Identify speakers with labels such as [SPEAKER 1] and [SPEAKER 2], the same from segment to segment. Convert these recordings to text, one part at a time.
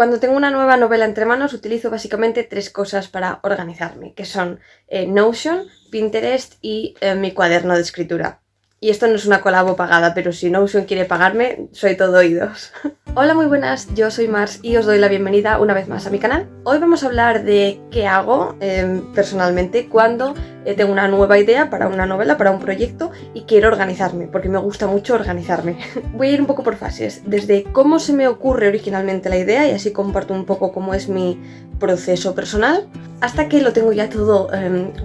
[SPEAKER 1] Cuando tengo una nueva novela entre manos utilizo básicamente 3 cosas para organizarme, que son Notion, Pinterest y mi cuaderno de escritura. Y esto no es una colabo pagada, pero si Notion quiere pagarme, soy todo oídos. Hola, muy buenas, yo soy Mars y os doy la bienvenida una vez más a mi canal. Hoy vamos a hablar de qué hago personalmente cuando tengo una nueva idea para una novela, para un proyecto y quiero organizarme, porque me gusta mucho organizarme. Voy a ir un poco por fases, desde cómo se me ocurre originalmente la idea y así comparto un poco cómo es mi proceso personal, hasta que lo tengo ya todo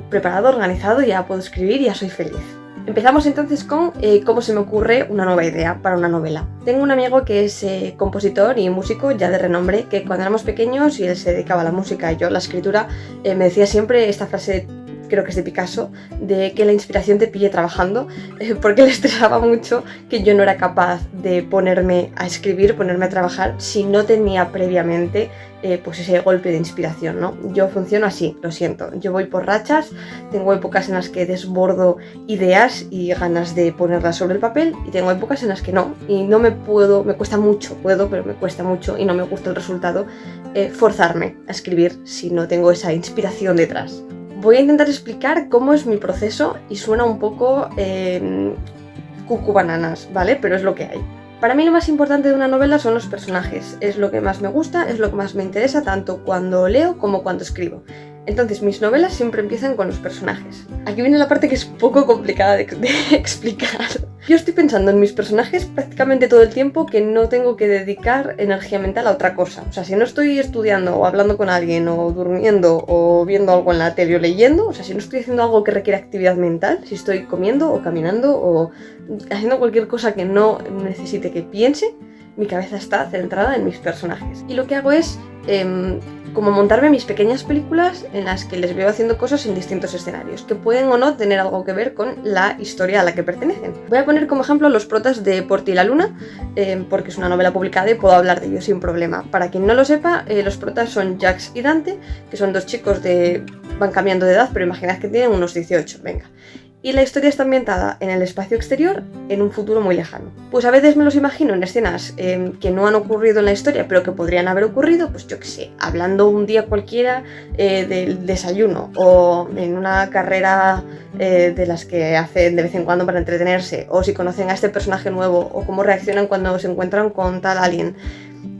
[SPEAKER 1] preparado, organizado, ya puedo escribir y ya soy feliz. Empezamos entonces con cómo se me ocurre una nueva idea para una novela. Tengo un amigo que es compositor y músico ya de renombre, que cuando éramos pequeños y él se dedicaba a la música y yo a la escritura, me decía siempre esta frase, creo que es de Picasso, de que la inspiración te pille trabajando, porque le estresaba mucho que yo no era capaz de ponerme a escribir, ponerme a trabajar si no tenía previamente pues ese golpe de inspiración, ¿no? Yo funciono así, lo siento, yo voy por rachas, tengo épocas en las que desbordo ideas y ganas de ponerlas sobre el papel y tengo épocas en las que no, y no me cuesta mucho, puedo, pero me cuesta mucho y no me gusta el resultado, forzarme a escribir si no tengo esa inspiración detrás. Voy a intentar explicar cómo es mi proceso y suena un poco cucu bananas, ¿vale? Pero es lo que hay. Para mí lo más importante de una novela son los personajes. Es lo que más me gusta, es lo que más me interesa, tanto cuando leo como cuando escribo. Entonces mis novelas siempre empiezan con los personajes. Aquí viene la parte que es un poco complicada de explicar. Yo estoy pensando en mis personajes prácticamente todo el tiempo, que no tengo que dedicar energía mental a otra cosa. O sea, si no estoy estudiando o hablando con alguien o durmiendo o viendo algo en la tele o leyendo, o sea, si no estoy haciendo algo que requiere actividad mental, si estoy comiendo o caminando o haciendo cualquier cosa que no necesite que piense, mi cabeza está centrada en mis personajes. Y lo que hago es como montarme mis pequeñas películas en las que les veo haciendo cosas en distintos escenarios, que pueden o no tener algo que ver con la historia a la que pertenecen. Voy a poner como ejemplo los protas de Por ti la luna, porque es una novela publicada y puedo hablar de ellos sin problema. Para quien no lo sepa, los protas son Jax y Dante, que son 2 chicos van cambiando de edad, pero imaginad que tienen unos 18, venga. Y la historia está ambientada en el espacio exterior, en un futuro muy lejano. Pues a veces me los imagino en escenas que no han ocurrido en la historia, pero que podrían haber ocurrido, pues yo qué sé, hablando un día cualquiera del desayuno, o en una carrera de las que hacen de vez en cuando para entretenerse, o si conocen a este personaje nuevo, o cómo reaccionan cuando se encuentran con tal alien.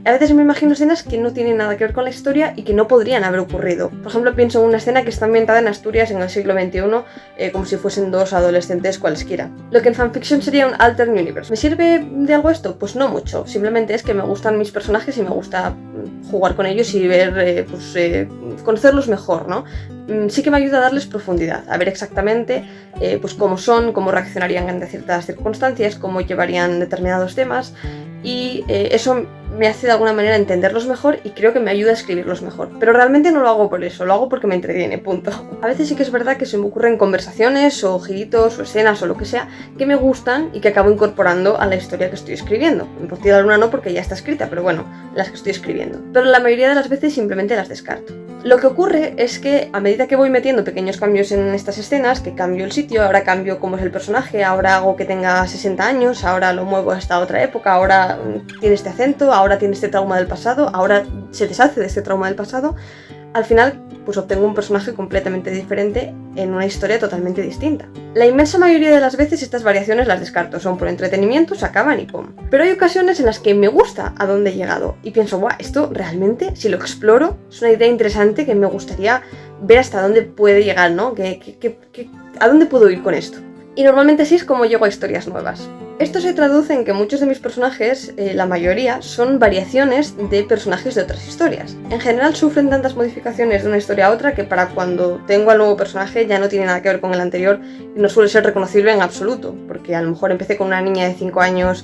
[SPEAKER 1] A veces me imagino escenas que no tienen nada que ver con la historia y que no podrían haber ocurrido. Por ejemplo, pienso en una escena que está ambientada en Asturias en el siglo XXI, como si fuesen 2 adolescentes cualesquiera. Lo que en fanfiction sería un alternate universe. ¿Me sirve de algo esto? Pues no mucho. Simplemente es que me gustan mis personajes y me gusta jugar con ellos y ver, conocerlos mejor, ¿no? Sí que me ayuda a darles profundidad, a ver exactamente pues cómo son, cómo reaccionarían ante ciertas circunstancias, cómo llevarían determinados temas, y eso me hace de alguna manera entenderlos mejor y creo que me ayuda a escribirlos mejor. Pero realmente no lo hago por eso, lo hago porque me entretiene, punto. A veces sí que es verdad que se me ocurren conversaciones o giritos o escenas o lo que sea que me gustan y que acabo incorporando a la historia que estoy escribiendo. En Por ti la luna no, porque ya está escrita, pero bueno, las que estoy escribiendo. Pero la mayoría de las veces simplemente las descarto. Lo que ocurre es que a medida que voy metiendo pequeños cambios en estas escenas, que cambio el sitio, ahora cambio cómo es el personaje, ahora hago que tenga 60 años, ahora lo muevo a esta otra época, ahora tiene este acento, ahora tiene este trauma del pasado, ahora se deshace de este trauma del pasado, al final pues obtengo un personaje completamente diferente en una historia totalmente distinta. La inmensa mayoría de las veces estas variaciones las descarto, son por entretenimiento, se acaban y pum. Pero hay ocasiones en las que me gusta a dónde he llegado y pienso, guau, esto realmente, si lo exploro, es una idea interesante que me gustaría ver hasta dónde puede llegar, ¿no? ¿A dónde puedo ir con esto? Y normalmente así es como llego a historias nuevas. Esto se traduce en que muchos de mis personajes, la mayoría, son variaciones de personajes de otras historias. En general sufren tantas modificaciones de una historia a otra que para cuando tengo al nuevo personaje ya no tiene nada que ver con el anterior y no suele ser reconocible en absoluto, porque a lo mejor empecé con una niña de 5 años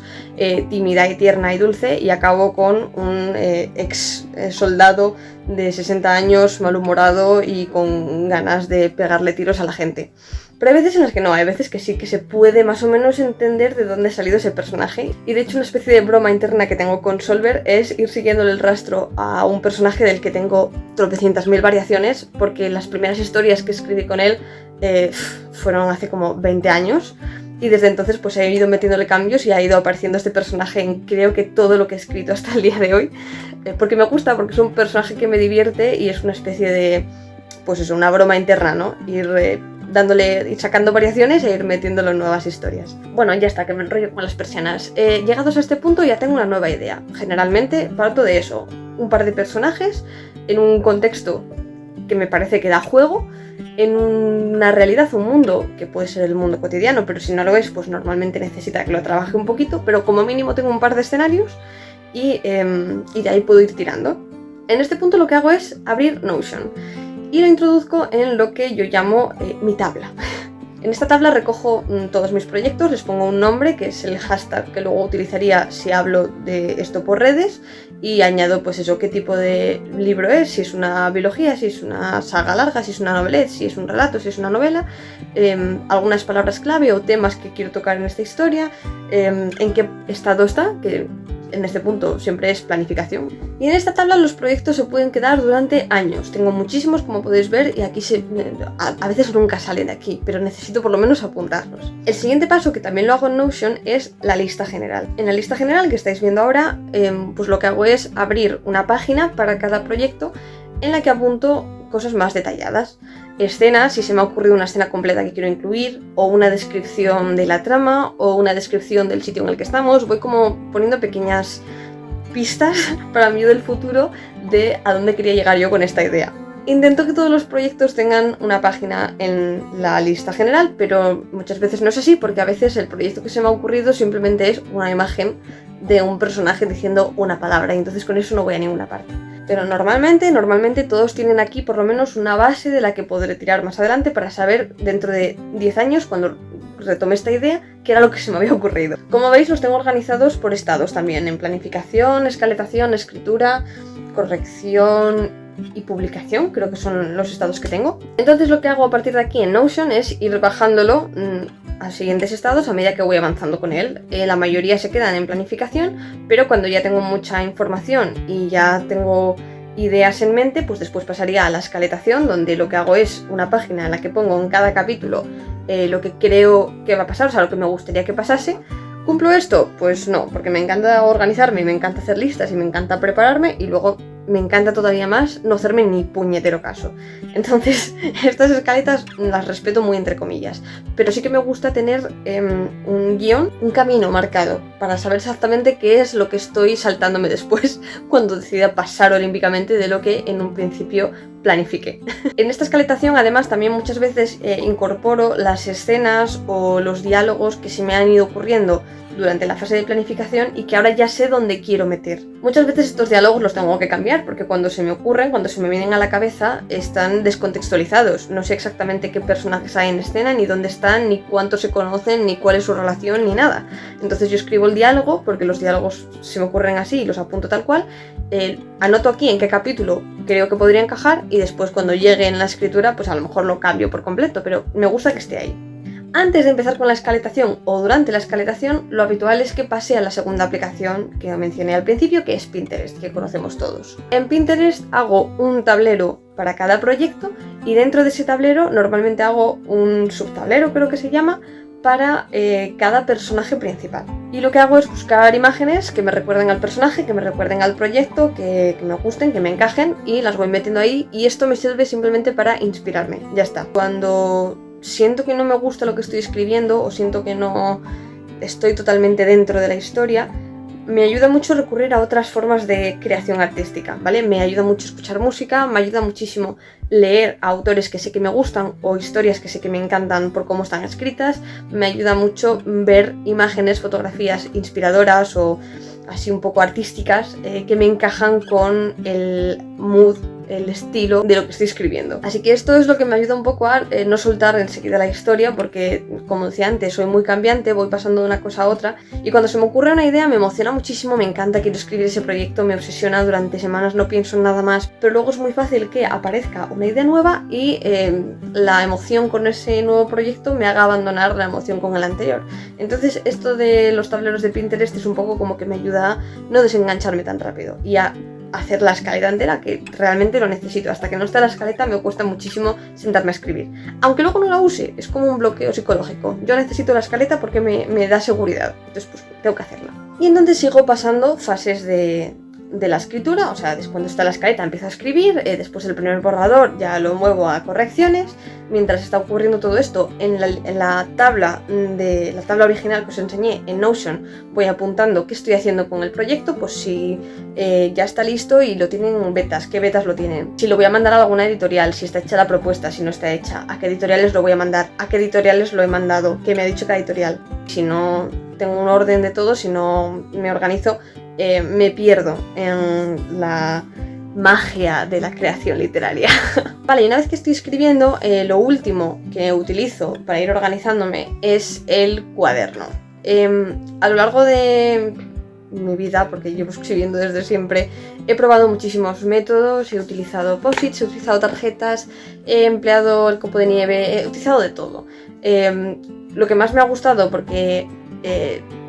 [SPEAKER 1] tímida y tierna y dulce y acabo con un ex soldado de 60 años malhumorado y con ganas de pegarle tiros a la gente. Pero hay veces en las que no, hay veces que sí que se puede más o menos entender de dónde ha salido ese personaje. Y de hecho una especie de broma interna que tengo con Solver es ir siguiéndole el rastro a un personaje del que tengo tropecientas mil variaciones, porque las primeras historias que escribí con él fueron hace como 20 años. y desde entonces pues he ido metiéndole cambios y ha ido apareciendo este personaje en creo que todo lo que he escrito hasta el día de hoy, porque me gusta, porque es un personaje que me divierte y es una especie de, pues eso, una broma interna, ¿no? Ir sacando variaciones e ir metiéndolo en nuevas historias. Bueno, ya está, que me enrollo con las persianas. Llegados a este punto ya tengo una nueva idea. Generalmente parto de eso, un par de personajes en un contexto que me parece que da juego, en una realidad, un mundo que puede ser el mundo cotidiano, pero si no lo es, pues normalmente necesita que lo trabaje un poquito, pero como mínimo tengo un par de escenarios y de ahí puedo ir tirando. En este punto lo que hago es abrir Notion y lo introduzco en lo que yo llamo mi tabla. En esta tabla recojo todos mis proyectos, les pongo un nombre que es el hashtag que luego utilizaría si hablo de esto por redes y añado pues eso, qué tipo de libro es, si es una biología, si es una saga larga, si es una novelette, si es un relato, si es una novela, algunas palabras clave o temas que quiero tocar en esta historia, en qué estado está, que en este punto siempre es planificación. Y en esta tabla los proyectos se pueden quedar durante años. Tengo muchísimos, como podéis ver, y aquí a veces nunca salen de aquí, pero necesito por lo menos apuntarlos. El siguiente paso, que también lo hago en Notion, es la lista general. En la lista general que estáis viendo ahora, pues lo que hago es abrir una página para cada proyecto en la que apunto cosas más detalladas. Escenas, si se me ha ocurrido una escena completa que quiero incluir, o una descripción de la trama, o una descripción del sitio en el que estamos. Voy como poniendo pequeñas pistas para mí del futuro de a dónde quería llegar yo con esta idea. Intento que todos los proyectos tengan una página en la lista general, pero muchas veces no es así, porque a veces el proyecto que se me ha ocurrido simplemente es una imagen de un personaje diciendo una palabra, y entonces con eso no voy a ninguna parte. Pero normalmente todos tienen aquí por lo menos una base de la que podré tirar más adelante para saber dentro de 10 años, cuando retome esta idea, qué era lo que se me había ocurrido. Como veis, los tengo organizados por estados también, en planificación, escaletación, escritura, corrección y publicación, creo que son los estados que tengo. Entonces lo que hago a partir de aquí en Notion es ir bajándolo a siguientes estados a medida que voy avanzando con él. La mayoría se quedan en planificación, pero cuando ya tengo mucha información y ya tengo ideas en mente, pues después pasaría a la escaletación, donde lo que hago es una página en la que pongo en cada capítulo lo que creo que va a pasar, o sea, lo que me gustaría que pasase. ¿Cumplo esto? Pues no, porque me encanta organizarme y me encanta hacer listas y me encanta prepararme, y luego me encanta todavía más no hacerme ni puñetero caso. Entonces, estas escaletas las respeto muy entre comillas, pero sí que me gusta tener un guión, un camino marcado, para saber exactamente qué es lo que estoy saltándome después cuando decida pasar olímpicamente de lo que en un principio planifiqué. En esta escaletación, además, también muchas veces incorporo las escenas o los diálogos que se me han ido ocurriendo durante la fase de planificación y que ahora ya sé dónde quiero meter. Muchas veces estos diálogos los tengo que cambiar porque cuando se me ocurren, cuando se me vienen a la cabeza, están descontextualizados. No sé exactamente qué personajes hay en escena, ni dónde están, ni cuántos se conocen, ni cuál es su relación, ni nada. Entonces yo escribo el diálogo, porque los diálogos se me ocurren así y los apunto tal cual, anoto aquí en qué capítulo creo que podría encajar y después cuando llegue en la escritura, pues a lo mejor lo cambio por completo, pero me gusta que esté ahí. Antes de empezar con la escaletación o durante la escaletación, lo habitual es que pase a la segunda aplicación que mencioné al principio, que es Pinterest, que conocemos todos. En Pinterest hago un tablero para cada proyecto y dentro de ese tablero normalmente hago un subtablero, creo que se llama, para cada personaje principal. Y lo que hago es buscar imágenes que me recuerden al personaje, que me recuerden al proyecto, que me gusten, que me encajen, y las voy metiendo ahí, y esto me sirve simplemente para inspirarme. Ya está. Cuando siento que no me gusta lo que estoy escribiendo o siento que no estoy totalmente dentro de la historia, me ayuda mucho recurrir a otras formas de creación artística, ¿vale? Me ayuda mucho escuchar música, me ayuda muchísimo leer a autores que sé que me gustan o historias que sé que me encantan por cómo están escritas, me ayuda mucho ver imágenes, fotografías inspiradoras o así un poco artísticas que me encajan con el mood, el estilo de lo que estoy escribiendo. Así que esto es lo que me ayuda un poco a no soltar enseguida la historia, porque como decía antes, soy muy cambiante, voy pasando de una cosa a otra y cuando se me ocurre una idea me emociona muchísimo, me encanta, quiero escribir ese proyecto, me obsesiona durante semanas, no pienso en nada más, pero luego es muy fácil que aparezca una idea nueva y la emoción con ese nuevo proyecto me haga abandonar la emoción con el anterior. Entonces esto de los tableros de Pinterest es un poco como que me ayuda a no desengancharme tan rápido y a hacer la escaleta entera, que realmente lo necesito. Hasta que no está la escaleta me cuesta muchísimo sentarme a escribir. Aunque luego no la use, es como un bloqueo psicológico. Yo necesito la escaleta porque me da seguridad, entonces pues tengo que hacerla. Y entonces sigo pasando fases de la escritura, o sea, después de está la escaleta empiezo a escribir, después el primer borrador ya lo muevo a correcciones. Mientras está ocurriendo todo esto, en la tabla original que os enseñé en Notion, voy apuntando qué estoy haciendo con el proyecto, pues si ya está listo y lo tienen betas, qué betas lo tienen, si lo voy a mandar a alguna editorial, si está hecha la propuesta, si no está hecha, a qué editoriales lo voy a mandar, a qué editoriales lo he mandado, qué me ha dicho cada editorial. Si no tengo un orden de todo, si no me organizo, me pierdo en la magia de la creación literaria. Vale, y una vez que estoy escribiendo, lo último que utilizo para ir organizándome es el cuaderno. A lo largo de mi vida, porque llevo escribiendo desde siempre, he probado muchísimos métodos, he utilizado post-its, he utilizado tarjetas, he empleado el copo de nieve, he utilizado de todo. Lo que más me ha gustado, porque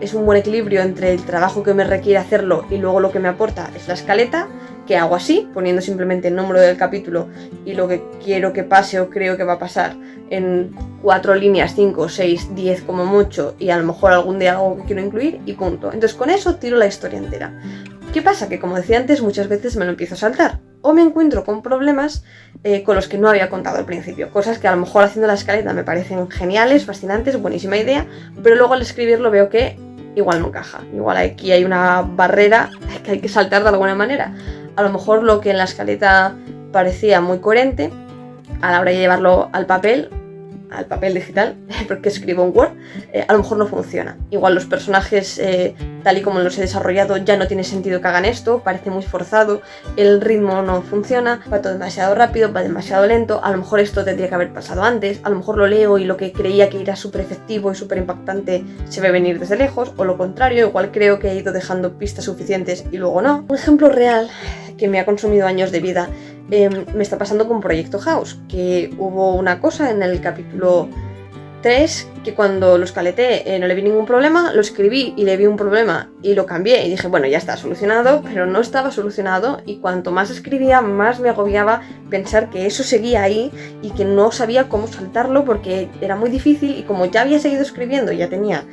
[SPEAKER 1] es un buen equilibrio entre el trabajo que me requiere hacerlo y luego lo que me aporta, es la escaleta, que hago así, poniendo simplemente el número del capítulo y lo que quiero que pase o creo que va a pasar en 4 líneas, 5, 6, 10 como mucho, y a lo mejor algún día algo que quiero incluir y punto. Entonces con eso tiro la historia entera. ¿Qué pasa? Que como decía antes, muchas veces me lo empiezo a saltar o me encuentro con problemas con los que no había contado al principio. Cosas que a lo mejor haciendo la escaleta me parecen geniales, fascinantes, buenísima idea, pero luego al escribirlo veo que igual no encaja. Igual aquí hay una barrera que hay que saltar de alguna manera. A lo mejor lo que en la escaleta parecía muy coherente, a la hora de llevarlo al papel digital, porque escribo en Word, a lo mejor no funciona. Igual los personajes, tal y como los he desarrollado, ya no tiene sentido que hagan esto, parece muy forzado, el ritmo no funciona, va todo demasiado rápido, va demasiado lento, a lo mejor esto tendría que haber pasado antes, a lo mejor lo leo y lo que creía que era súper efectivo y súper impactante se ve venir desde lejos, o lo contrario, igual creo que he ido dejando pistas suficientes y luego no. Un ejemplo real que me ha consumido años de vida me está pasando con Proyecto House, que hubo una cosa en el capítulo 3 que cuando lo escaleté no le vi ningún problema, lo escribí y le vi un problema y lo cambié y dije, bueno, ya está solucionado, pero no estaba solucionado, y cuanto más escribía más me agobiaba pensar que eso seguía ahí y que no sabía cómo saltarlo porque era muy difícil, y como ya había seguido escribiendo, ya tenía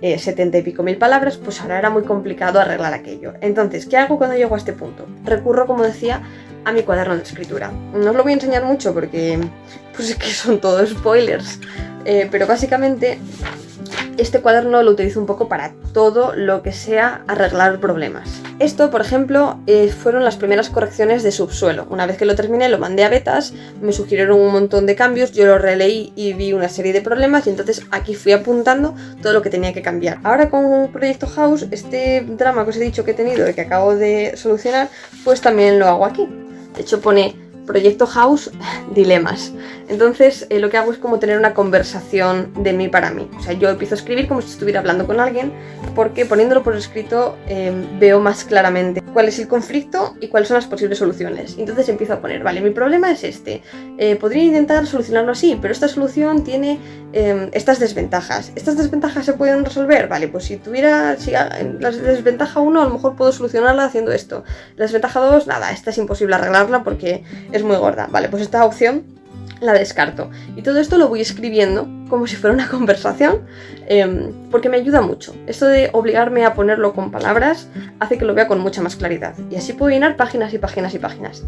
[SPEAKER 1] 70 y pico mil palabras, pues ahora era muy complicado arreglar aquello. Entonces, ¿qué hago cuando llego a este punto? Recurro, como decía, a mi cuaderno de escritura. No os lo voy a enseñar mucho porque pues es que son todos spoilers, pero básicamente este cuaderno lo utilizo un poco para todo lo que sea arreglar problemas. Esto, por ejemplo, fueron las primeras correcciones de Subsuelo. Una vez que lo terminé, lo mandé a betas, me sugirieron un montón de cambios, yo lo releí y vi una serie de problemas, y entonces aquí fui apuntando todo lo que tenía que cambiar. Ahora con Proyecto House, este drama que os he dicho que he tenido y que acabo de solucionar, pues también lo hago aquí. De hecho pone Proyecto House Dilemas. Entonces lo que hago es como tener una conversación de mí para mí. O sea, yo empiezo a escribir como si estuviera hablando con alguien, porque poniéndolo por escrito veo más claramente cuál es el conflicto y cuáles son las posibles soluciones. Y entonces empiezo a poner, vale, mi problema es este. Podría intentar solucionarlo así, pero esta solución tiene estas desventajas. ¿Estas desventajas se pueden resolver? Vale, pues si la desventaja 1 a lo mejor puedo solucionarla haciendo esto. La desventaja 2, nada, esta es imposible arreglarla porque es muy gorda. Vale, pues esta opción la descarto. Y todo esto lo voy escribiendo como si fuera una conversación, porque me ayuda mucho. Esto de obligarme a ponerlo con palabras hace que lo vea con mucha más claridad. Y así puedo llenar páginas y páginas y páginas.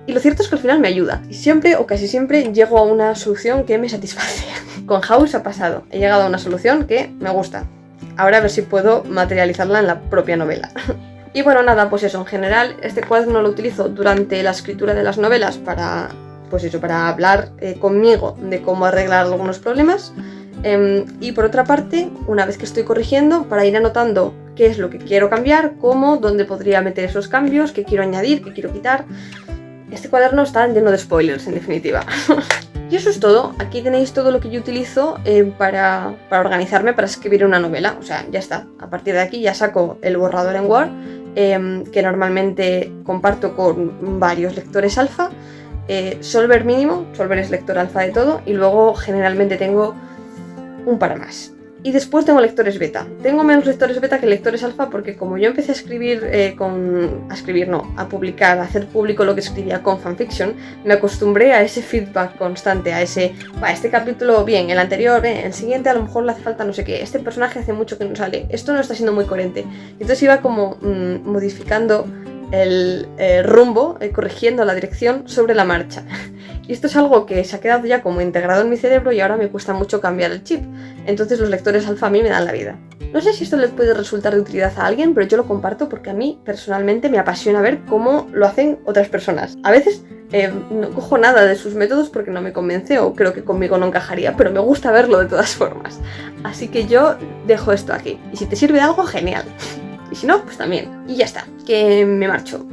[SPEAKER 1] Y lo cierto es que al final me ayuda. Y siempre o casi siempre llego a una solución que me satisface. Con House ha pasado. He llegado a una solución que me gusta. Ahora a ver si puedo materializarla en la propia novela. Y bueno, nada, pues eso, en general este cuaderno lo utilizo durante la escritura de las novelas para hablar conmigo de cómo arreglar algunos problemas, y por otra parte, una vez que estoy corrigiendo, para ir anotando qué es lo que quiero cambiar, cómo, dónde podría meter esos cambios, qué quiero añadir, qué quiero quitar. Este cuaderno está lleno de spoilers, en definitiva. Y eso es todo. Aquí tenéis todo lo que yo utilizo para organizarme, para escribir una novela. O sea, ya está. A partir de aquí ya saco el borrador en Word, que normalmente comparto con varios lectores alfa. Solver mínimo, Solver es lector alfa de todo, y luego generalmente tengo un par más. Y después tengo lectores beta. Tengo menos lectores beta que lectores alfa porque como yo empecé a escribir, a publicar, a hacer público lo que escribía con fanfiction, me acostumbré a ese feedback constante, a ese, este capítulo bien, el anterior, el siguiente a lo mejor le hace falta no sé qué, este personaje hace mucho que no sale, esto no está siendo muy coherente. Entonces iba como modificando el rumbo, corrigiendo la dirección sobre la marcha. Y esto es algo que se ha quedado ya como integrado en mi cerebro y ahora me cuesta mucho cambiar el chip. Entonces los lectores alfa a mí me dan la vida. No sé si esto les puede resultar de utilidad a alguien, pero yo lo comparto porque a mí personalmente me apasiona ver cómo lo hacen otras personas. A veces no cojo nada de sus métodos porque no me convence o creo que conmigo no encajaría, pero me gusta verlo de todas formas. Así que yo dejo esto aquí. Y si te sirve de algo, genial. Y si no, pues también. Y ya está, que me marcho.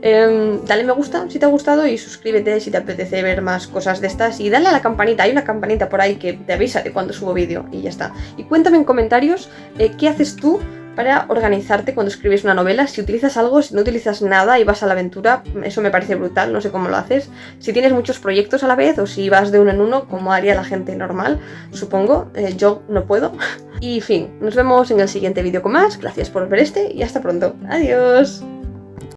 [SPEAKER 1] Dale me gusta si te ha gustado y suscríbete si te apetece ver más cosas de estas. Y dale a la campanita, hay una campanita por ahí que te avisa de cuando subo vídeo y ya está. Y cuéntame en comentarios qué haces tú para organizarte cuando escribes una novela, si utilizas algo, si no utilizas nada y vas a la aventura, eso me parece brutal, no sé cómo lo haces, si tienes muchos proyectos a la vez o si vas de uno en uno, como haría la gente normal, supongo, yo no puedo. Y fin, nos vemos en el siguiente vídeo con más, gracias por ver y hasta pronto, adiós.